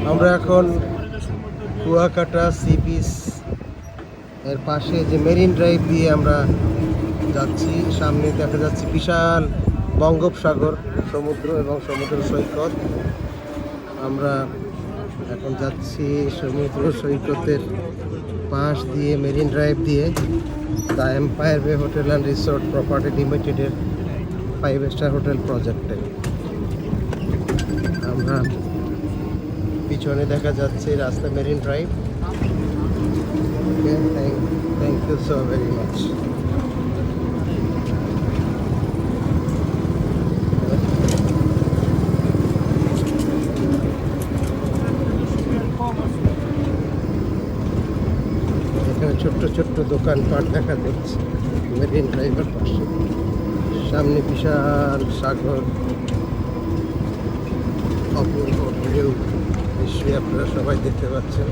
আমরা এখন Kuakata sea beach এর পাশে যে মেরিন ড্রাইভ দিয়ে আমরা যাচ্ছি। সামনে দেখা যাচ্ছে বিশাল বঙ্গোপসাগর, সমুদ্র এবং সমুদ্র সৈকত। আমরা এখন যাচ্ছি সমুদ্র সৈকতের পাশ দিয়ে মেরিন ড্রাইভ দিয়ে the empire way hotel and resort property লিমিটেডের 5 স্টার হোটেল প্রজেক্টে। আমরা পিছনে দেখা যাচ্ছে রাস্তা Marine Drive. Thank you so very much. এখানে ছোট্ট ছোট্ট দোকানপাট দেখা যাচ্ছে মেরিন ড্রাইভের পাশে। সামনে বিশাল সাগর, অপূর্ব ভিউ দৃশ্য আপনারা সবাই দেখতে পাচ্ছেন।